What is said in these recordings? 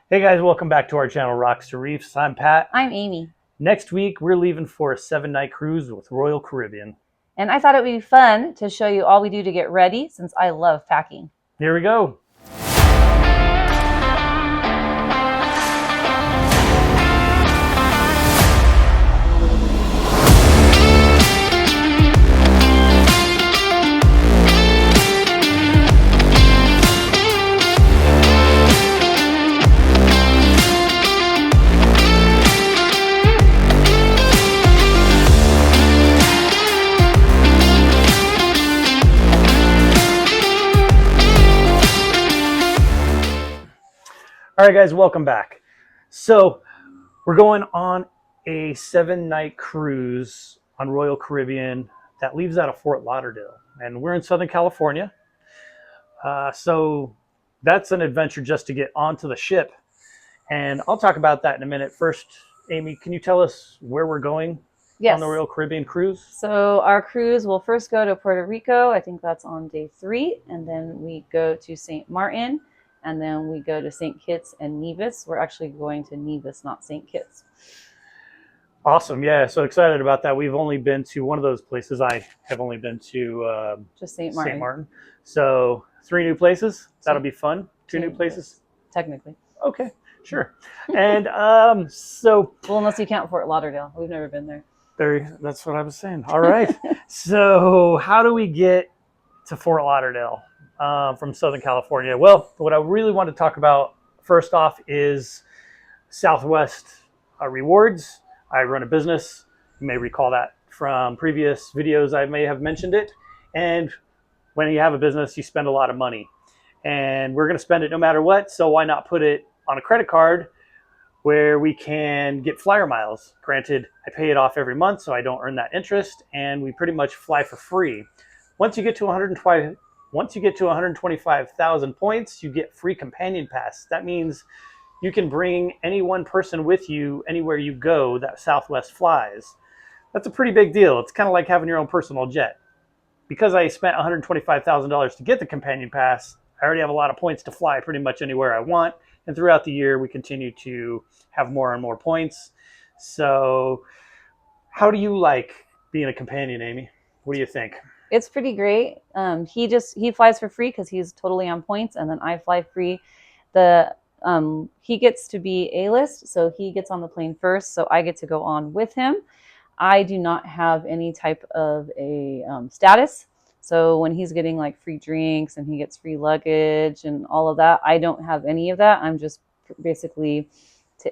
Hey guys, welcome back to our channel, Rocks to Reefs. I'm Pat. I'm Amy. Next week, we're leaving for a 7-night cruise with Royal Caribbean. And I thought it would be fun to show you all we do to get ready since I love packing. Here we go. All right, guys, welcome back. So we're going on a 7-night cruise on Royal Caribbean that leaves out of Fort Lauderdale. And we're in Southern California. So that's an adventure just to get onto the ship. And I'll talk about that in a minute. First, Amy, can you tell us where we're going on the Royal Caribbean cruise? So our cruise will first go to Puerto Rico. I think that's on day 3. And then we go to St. Martin. And then we go to St. Kitts and Nevis. We're actually going to Nevis, not St. Kitts. Awesome. Yeah, so excited about that. We've only been to one of those places. I have only been to just St. Martin. St. Martin. So 3 new places. That'll be fun. 2 new places? Technically. Okay, sure. And so... Well, unless you count Fort Lauderdale. We've never been there. That's what I was saying. All right. So how do we get to Fort Lauderdale from Southern California? Well, what I really want to talk about first off is Southwest rewards. I run a business. You may recall that from previous videos. I may have mentioned it. And when you have a business, you spend a lot of money. And we're going to spend it no matter what. So why not put it on a credit card where we can get flyer miles? Granted, I pay it off every month, so I don't earn that interest. And we pretty much fly for free. Once you get to 125,000 points, you get free companion pass. That means you can bring any one person with you anywhere you go that Southwest flies. That's a pretty big deal. It's kind of like having your own personal jet. Because I spent $125,000 to get the companion pass, I already have a lot of points to fly pretty much anywhere I want. And throughout the year, we continue to have more and more points. So how do you like being a companion, Amy? What do you think? It's pretty great. He flies for free because he's totally on points, and then I fly free. He gets to be A-list, so he gets on the plane first, so I get to go on with him. I do not have any type of a status, so when he's getting like free drinks and he gets free luggage and all of that, I don't have any of that. I'm just basically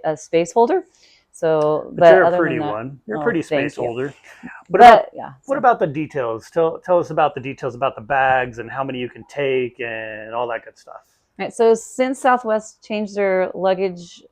a space holder. So, but you're a pretty one. You're a pretty space holder. What about the details? Tell us about the details about the bags and how many you can take and all that good stuff. All right. So since Southwest changed their luggage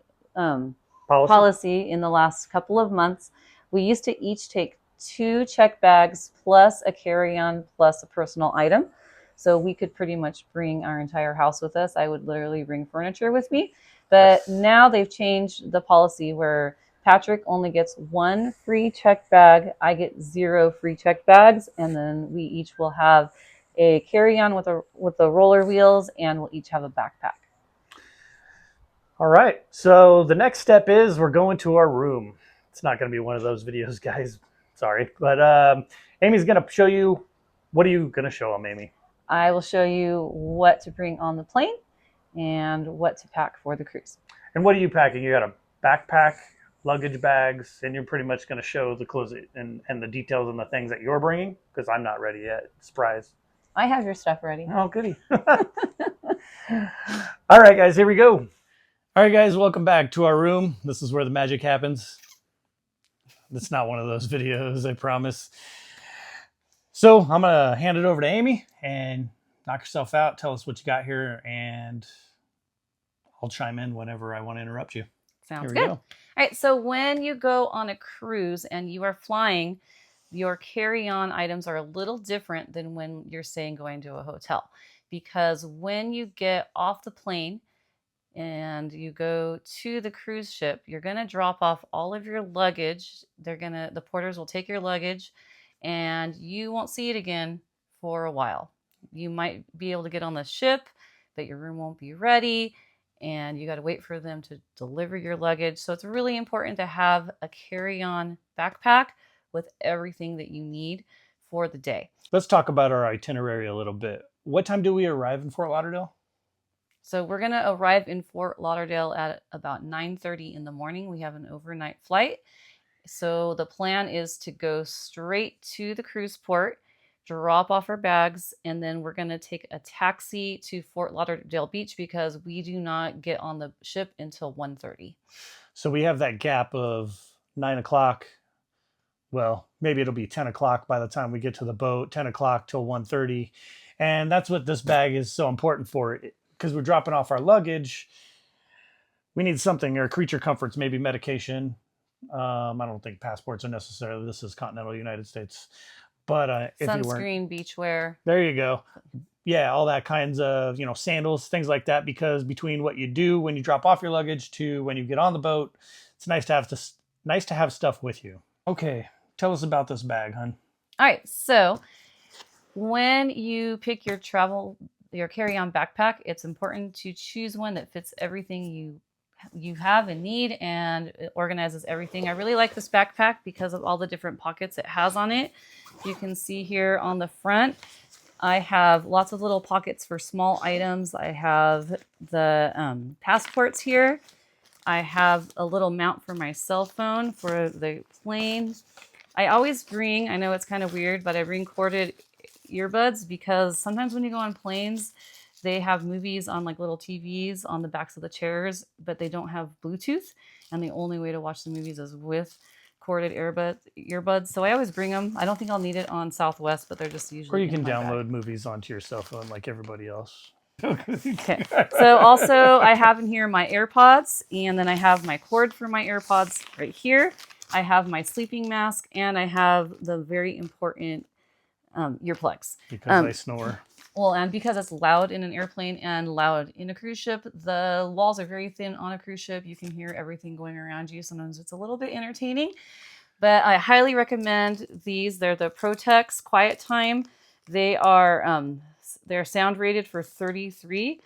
policy in the last couple of months, we used to each take 2 check bags plus a carry-on plus a personal item. So we could pretty much bring our entire house with us. I would literally bring furniture with me. But now they've changed the policy where Patrick only gets 1 free check bag. I get 0 free check bags. And then we each will have a carry-on with the roller wheels, and we'll each have a backpack. All right. So the next step is we're going to our room. It's not going to be one of those videos, guys. Sorry. But Amy's going to show you. What are you going to show them, Amy? I will show you what to bring on the plane and what to pack for the cruise. And what are you packing? You got a backpack, luggage bags, and you're pretty much going to show the clothes and the details and the things that you're bringing, because I'm not ready yet. Surprise. I have your stuff ready. Oh, goody. All right, guys, here we go. All right, guys, welcome back to our room. This is where the magic happens. It's not one of those videos, I promise. So I'm going to hand it over to Amy and knock yourself out. Tell us what you got here, and I'll chime in whenever I want to interrupt you. Sounds good. All right, so when you go on a cruise and you are flying, your carry-on items are a little different than when you're saying going to a hotel. Because when you get off the plane and you go to the cruise ship, you're going to drop off all of your luggage. The porters will take your luggage, and you won't see it again for a while. You might be able to get on the ship, but your room won't be ready. and you got to wait for them to deliver your luggage. So it's really important to have a carry-on backpack with everything that you need for the day. Let's talk about our itinerary a little bit. What time do we arrive in Fort Lauderdale? So we're going to arrive in Fort Lauderdale at about 9:30 in the morning. We have an overnight flight. So the plan is to go straight to the cruise port, drop off our bags, and then we're going to take a taxi to Fort Lauderdale Beach because we do not get on the ship until 1:30. So we have that gap of 9 o'clock. Well, maybe it'll be 10 o'clock by the time we get to the boat, 10 o'clock till 1:30. And that's what this bag is so important for, because we're dropping off our luggage. We need something, or creature comforts, maybe medication. I don't think passports are necessarily. This is continental United States. But if sunscreen, beachwear. There you go. Yeah, all that kinds of, sandals, things like that, because between what you do when you drop off your luggage to when you get on the boat, it's nice to have stuff with you. Okay, tell us about this bag, hon. All right, so when you pick your carry-on backpack, it's important to choose one that fits everything you have and need, and it organizes everything. I really like this backpack because of all the different pockets it has on it. You can see here on the front, I have lots of little pockets for small items. I have the passports here. I have a little mount for my cell phone for the plane. I always bring, I know it's kind of weird, but I bring corded earbuds because sometimes when you go on planes, they have movies on like little TVs on the backs of the chairs, but they don't have Bluetooth. And the only way to watch the movies is with corded earbuds. So I always bring them. I don't think I'll need it on Southwest, but they're just usually. Or you can download movies onto your cell phone like everybody else. Okay. So also I have in here my AirPods, and then I have my cord for my AirPods right here. I have my sleeping mask, and I have the very important earplugs. Because I snore. Well, and because it's loud in an airplane and loud in a cruise ship, the walls are very thin on a cruise ship. You can hear everything going around you. Sometimes it's a little bit entertaining, but I highly recommend these. They're the Protex Quiet Time. They are they're sound rated for 33.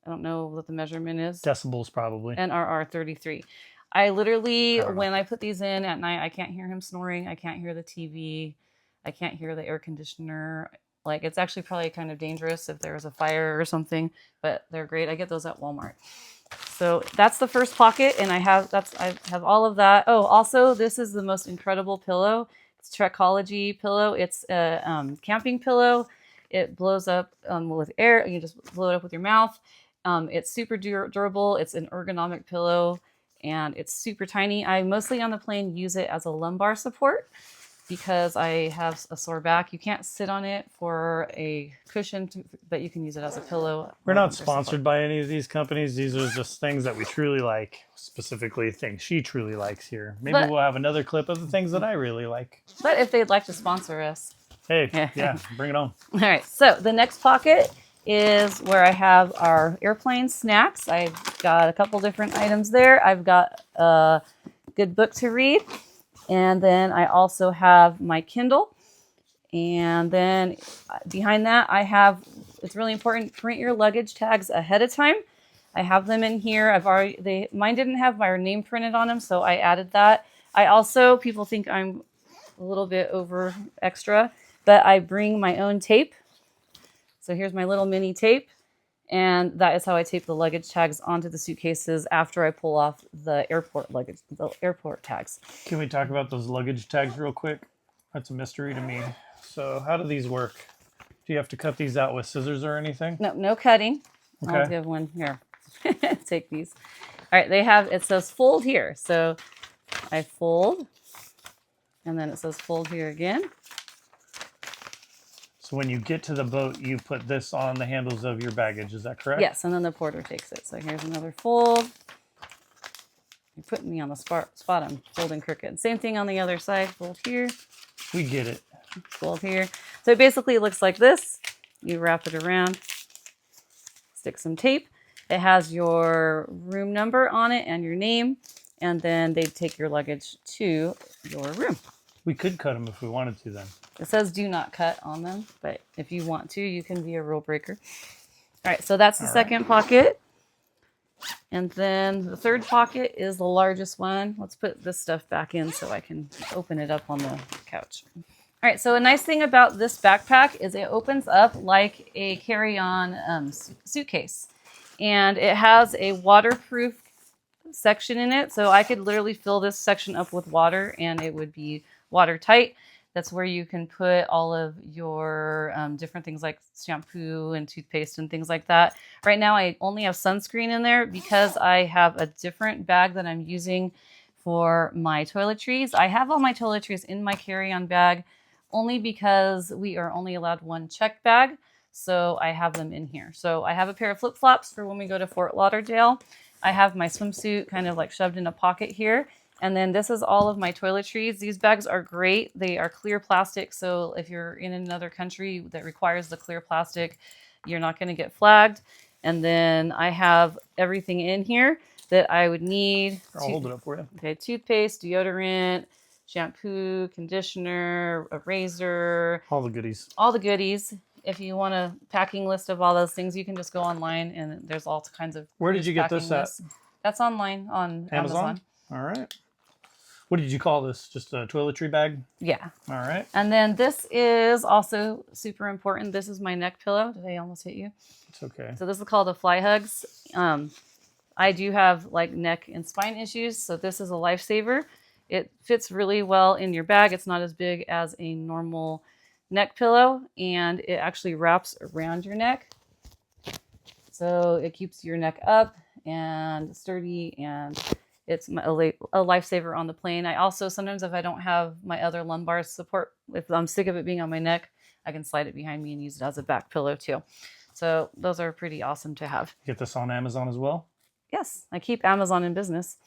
I don't know what the measurement is. Decibels probably. NRR 33. I literally, when I put these in at night, I can't hear him snoring. I can't hear the TV. I can't hear the air conditioner. Like, it's actually probably kind of dangerous if there was a fire or something, but they're great. I get those at Walmart. So that's the first pocket, and I have all of that. Oh, also, this is the most incredible pillow. It's TREKOLOGY pillow. It's a camping pillow. It blows up with air. You just blow it up with your mouth. It's super durable. It's an ergonomic pillow, and it's super tiny. I mostly on the plane use it as a lumbar support because I have a sore back. You can't sit on it for a cushion, but you can use it as a pillow. We're not sponsored by any of these companies. These are just things that we truly like, specifically things she truly likes here. Maybe we'll have another clip of the things that I really like. But if they'd like to sponsor us. Hey, yeah, bring it on. All right, so the next pocket is where I have our airplane snacks. I've got a couple different items there. I've got a good book to read. And then I also have my Kindle. And then behind that, I have, it's really important, print your luggage tags ahead of time. I have them in here. Mine didn't have my name printed on them, so I added that. I also, people think I'm a little bit over extra, but I bring my own tape. So here's my little mini tape. And that is how I tape the luggage tags onto the suitcases after I pull off the airport tags. Can we talk about those luggage tags real quick? That's a mystery to me. So how do these work? Do you have to cut these out with scissors or anything? No cutting. Okay. I'll give one here. Take these. All right, it says fold here. So I fold, and then it says fold here again. So when you get to the boat, you put this on the handles of your baggage. Is that correct? Yes, and then the porter takes it. So here's another fold. You're putting me on the spot. I'm folding crooked. Same thing on the other side. Fold here. We get it. Fold here. So it basically looks like this. You wrap it around, stick some tape. It has your room number on it and your name, and then they take your luggage to your room. We could cut them if we wanted to then. It says do not cut on them, but if you want to, you can be a rule breaker. All right, so that's the second pocket. And then the third pocket is the largest one. Let's put this stuff back in so I can open it up on the couch. All right, so a nice thing about this backpack is it opens up like a carry-on suitcase. And it has a waterproof section in it. So I could literally fill this section up with water and it would be watertight. That's where you can put all of your different things like shampoo and toothpaste and things like that. Right now, I only have sunscreen in there because I have a different bag that I'm using for my toiletries. I have all my toiletries in my carry-on bag only because we are only allowed one check bag. So I have them in here. So I have a pair of flip-flops for when we go to Fort Lauderdale. I have my swimsuit kind of like shoved in a pocket here. And then this is all of my toiletries. These bags are great. They are clear plastic. So if you're in another country that requires the clear plastic, you're not going to get flagged. And then I have everything in here that I would need. I'll hold it up for you. Okay, toothpaste, deodorant, shampoo, conditioner, a razor. All the goodies. All the goodies. If you want a packing list of all those things, you can just go online and there's all kinds of. Where did you get this at? That's online on Amazon. All right. What did you call this? Just a toiletry bag? Yeah. All right. And then this is also super important. This is my neck pillow. Did I almost hit you? It's okay. So this is called a FlyHugz. I do have like neck and spine issues, so this is a lifesaver. It fits really well in your bag. It's not as big as a normal neck pillow, and it actually wraps around your neck. So it keeps your neck up and sturdy, and it's a lifesaver on the plane. I also, sometimes if I don't have my other lumbar support, if I'm sick of it being on my neck, I can slide it behind me and use it as a back pillow too. So those are pretty awesome to have. Get this on Amazon as well? Yes, I keep Amazon in business.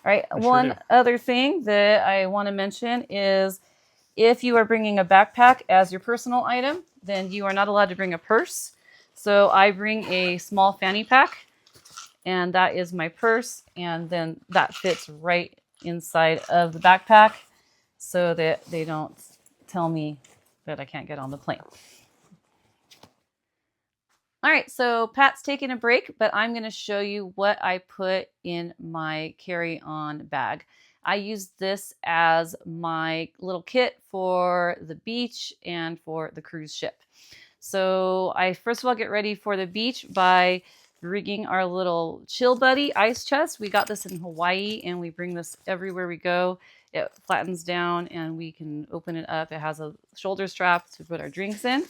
All right, one other thing that I want to mention is if you are bringing a backpack as your personal item, then you are not allowed to bring a purse. So I bring a small fanny pack, and that is my purse, and then that fits right inside of the backpack so that they don't tell me that I can't get on the plane. All right, so Pat's taking a break, but I'm going to show you what I put in my carry-on bag. I use this as my little kit for the beach and for the cruise ship. So I first of all get ready for the beach by rigging our little Chill Buddy ice chest. We got this in Hawaii and we bring this everywhere we go. It flattens down and we can open it up. It has a shoulder strap to put our drinks in.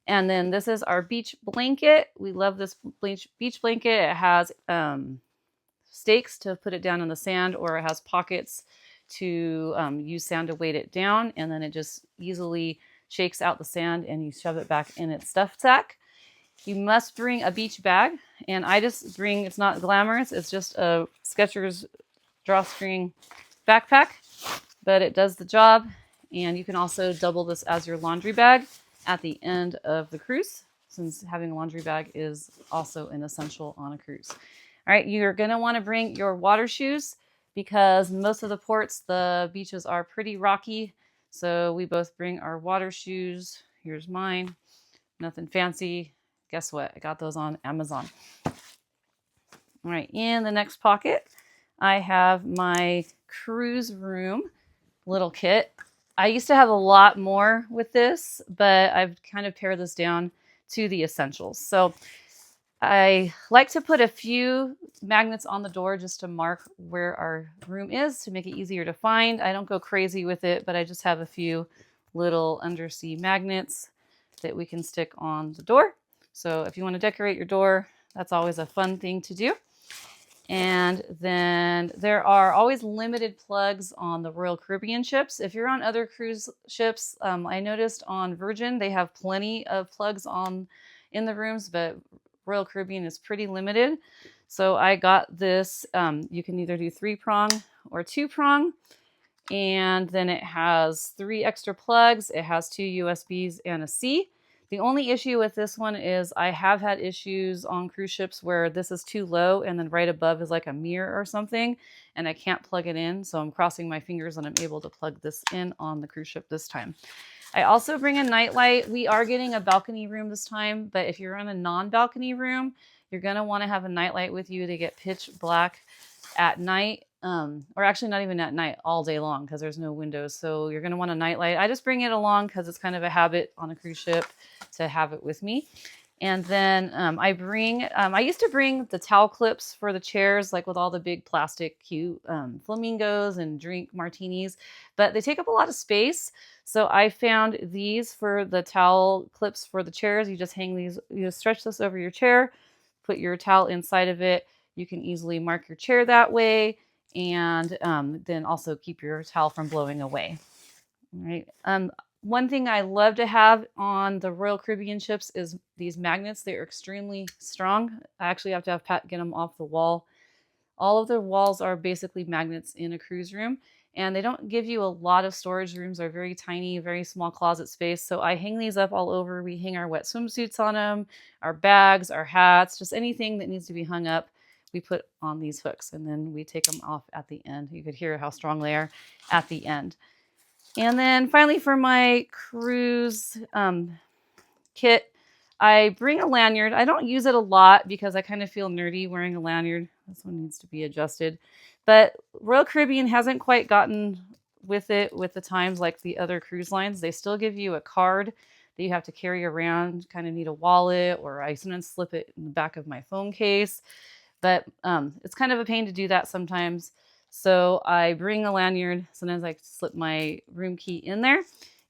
And then this is our beach blanket. We love this beach blanket. It has stakes to put it down in the sand, or it has pockets to use sand to weight it down. And then it just easily shakes out the sand and you shove it back in its stuff sack. You must bring a beach bag. And I just bring, it's not glamorous, it's just a Skechers drawstring backpack, but it does the job. And you can also double this as your laundry bag at the end of the cruise, since having a laundry bag is also an essential on a cruise. All right, you're gonna wanna bring your water shoes because most of the ports, the beaches are pretty rocky. So we both bring our water shoes. Here's mine, nothing fancy. Guess what? I got those on Amazon. All right, in the next pocket, I have my cruise room little kit. I used to have a lot more with this, but I've kind of pared this down to the essentials. So I like to put a few magnets on the door just to mark where our room is to make it easier to find. I don't go crazy with it, but I just have a few little undersea magnets that we can stick on the door. So if you want to decorate your door, that's always a fun thing to do. And then there are always limited plugs on the Royal Caribbean ships. If you're on other cruise ships, I noticed on Virgin, they have plenty of plugs in the rooms, but Royal Caribbean is pretty limited. So I got this, you can either do 3-prong or 2-prong. And then it has 3 extra plugs. It has 2 USBs and a C. The only issue with this one is I have had issues on cruise ships where this is too low and then right above is like a mirror or something and I can't plug it in. So I'm crossing my fingers and I'm able to plug this in on the cruise ship this time. I also bring a nightlight. We are getting a balcony room this time, but if you're in a non-balcony room, You're going to want to have a nightlight with you to get pitch black at night, or actually not even at night, all day long, because there's no windows. So you're going to want a nightlight. I just bring it along because it's kind of a habit on a cruise ship to have it with me. And then I used to bring the towel clips for the chairs, like with all the big plastic cute flamingos and drink martinis, but they take up a lot of space. So I found these for the towel clips for the chairs. You just hang these, you just stretch this over your chair, put your towel inside of it. You can easily mark your chair that way, and then also keep your towel from blowing away. All right. One thing I love to have on the Royal Caribbean ships is these magnets. They're extremely strong. I actually have to have Pat get them off the wall. All of the walls are basically magnets in a cruise room, and they don't give you a lot of storage. Rooms are very tiny, very small closet space. So I hang these up all over. We hang our wet swimsuits on them, our bags, our hats, just anything that needs to be hung up. We put on these hooks, and then we take them off at the end. You could hear how strong they are at the end. And then finally, for my cruise kit, I bring a lanyard. I don't use it a lot because I kind of feel nerdy wearing a lanyard. This one needs to be adjusted. But Royal Caribbean hasn't quite gotten with it with the times like the other cruise lines. They still give you a card that you have to carry around. Kind of need a wallet, or I sometimes slip it in the back of my phone case. But it's kind of a pain to do that sometimes. So I bring a lanyard. Sometimes I slip my room key in there.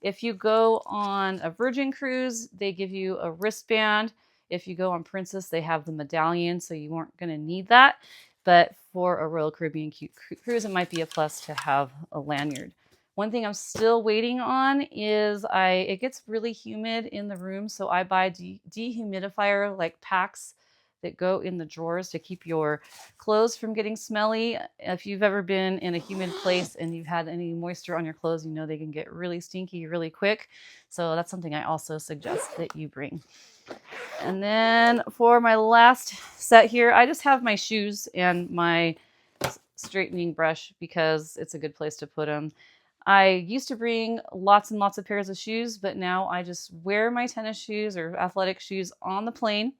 If you go on a Virgin cruise, they give you a wristband. If you go on Princess, they have the medallion, so you weren't going to need that. But for a Royal Caribbean cruise, it might be a plus to have a lanyard. One thing I'm still waiting on is it gets really humid in the room, so I buy dehumidifier like packs that go in the drawers to keep your clothes from getting smelly. If you've ever been in a humid place and you've had any moisture on your clothes, you know they can get really stinky really quick. So that's something I also suggest that you bring. And then for my last set here, I just have my shoes and my straightening brush because it's a good place to put them. I used to bring lots and lots of pairs of shoes, but now I just wear my tennis shoes or athletic shoes on the plane.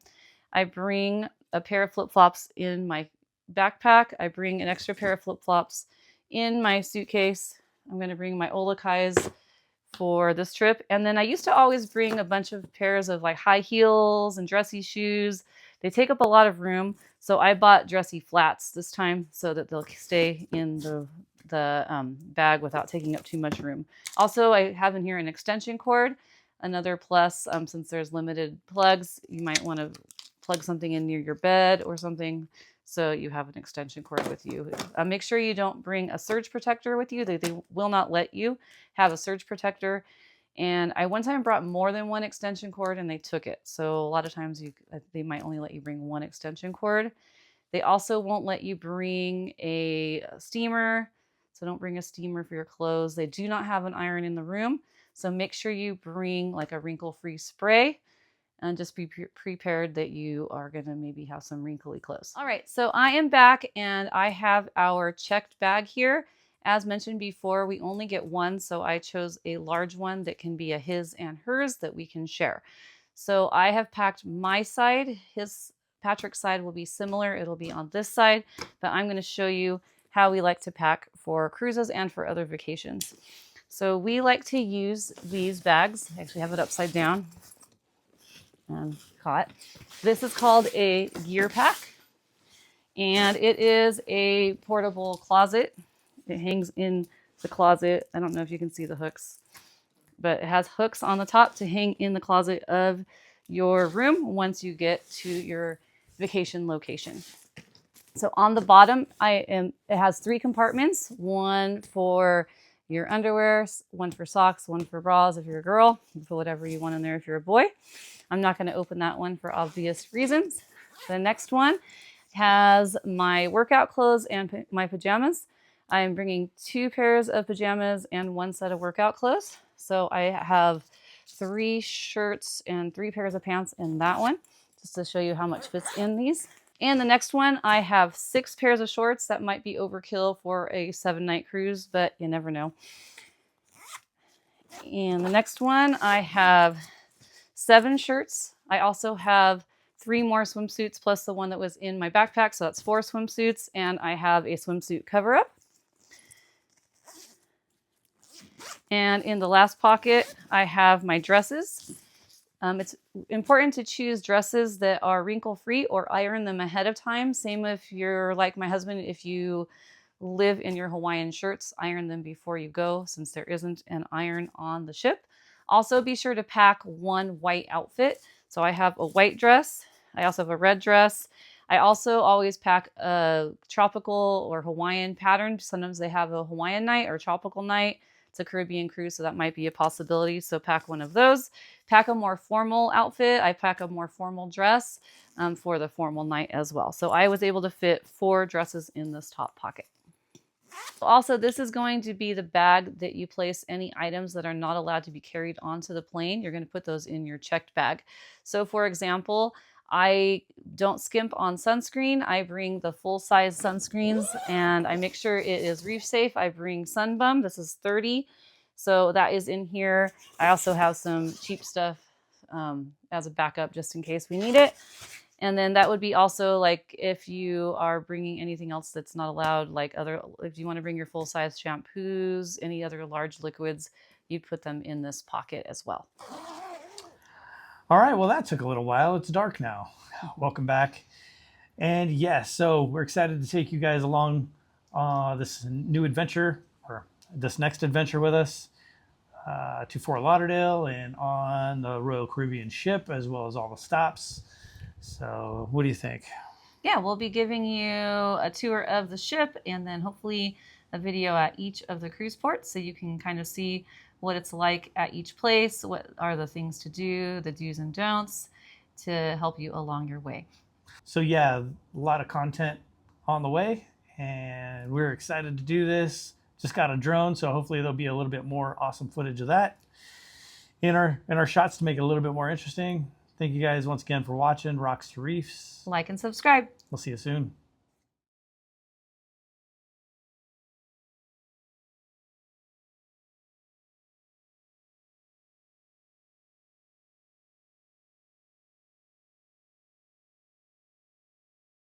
I bring a pair of flip-flops in my backpack. I bring an extra pair of flip-flops in my suitcase. I'm going to bring my Olakais for this trip. And then I used to always bring a bunch of pairs of like high heels and dressy shoes. They take up a lot of room. So I bought dressy flats this time so that they'll stay in the bag without taking up too much room. Also, I have in here an extension cord. Another plus, since there's limited plugs, you might want to plug something in near your bed or something so you have an extension cord with you. Make sure you don't bring a surge protector with you. They will not let you have a surge protector. And I one time brought more than one extension cord and they took it. So a lot of times they might only let you bring one extension cord. They also won't let you bring a steamer. So don't bring a steamer for your clothes. They do not have an iron in the room. So make sure you bring like a wrinkle-free spray. And just be prepared that you are going to maybe have some wrinkly clothes. All right, so I am back and I have our checked bag here. As mentioned before, we only get one, so I chose a large one that can be a his and hers that we can share. So I have packed my side. Patrick's side will be similar. It'll be on this side, but I'm going to show you how we like to pack for cruises and for other vacations. So we like to use these bags. I actually have it upside down. And caught. This is called a gear pack, and it is a portable closet. It hangs in the closet. I don't know if you can see the hooks, but it has hooks on the top to hang in the closet of your room once you get to your vacation location. So on the bottom, it has 3 compartments, one for your underwear, one for socks, one for bras if you're a girl. You put whatever you want in there if you're a boy. I'm not going to open that one for obvious reasons. The next one has my workout clothes and my pajamas. I'm bringing 2 pairs of pajamas and 1 set of workout clothes. So I have 3 shirts and 3 pairs of pants in that one, just to show you how much fits in these. And the next one, I have 6 pairs of shorts. That might be overkill for a 7-night cruise, but you never know. And the next one, I have 7 shirts. I also have 3 more swimsuits plus the one that was in my backpack. So that's 4 swimsuits. And I have a swimsuit cover up. And in the last pocket, I have my dresses. It's important to choose dresses that are wrinkle-free or iron them ahead of time. Same if you're like my husband, if you live in your Hawaiian shirts, iron them before you go since there isn't an iron on the ship. Also, be sure to pack 1 white outfit. So I have a white dress. I also have a red dress. I also always pack a tropical or Hawaiian pattern. Sometimes they have a Hawaiian night or tropical night. It's a Caribbean cruise, so that might be a possibility. So pack one of those. Pack a more formal outfit. I pack a more formal dress for the formal night as well. So I was able to fit 4 dresses in this top pocket. Also, this is going to be the bag that you place any items that are not allowed to be carried onto the plane. You're going to put those in your checked bag. So for example, I don't skimp on sunscreen. I bring the full-size sunscreens and I make sure it is reef safe. I bring Sunbum. This is 30. So that is in here. I also have some cheap stuff as a backup just in case we need it. And then that would be also like if you are bringing anything else that's not allowed, like if you want to bring your full-size shampoos, any other large liquids, you'd put them in this pocket as well. All right, well, that took a little while. It's dark now. Welcome back. And yes, so we're excited to take you guys along this new adventure, or this next adventure with us to Fort Lauderdale and on the Royal Caribbean ship, as well as all the stops. So what do you think? Yeah, we'll be giving you a tour of the ship and then hopefully a video at each of the cruise ports so you can kind of see what it's like at each place, what are the things to do, the do's and don'ts to help you along your way. So yeah, a lot of content on the way and we're excited to do this. Just got a drone, so hopefully there'll be a little bit more awesome footage of that in our shots to make it a little bit more interesting. Thank you guys once again for watching. Rocks to Reefs. Like and subscribe. We'll see you soon.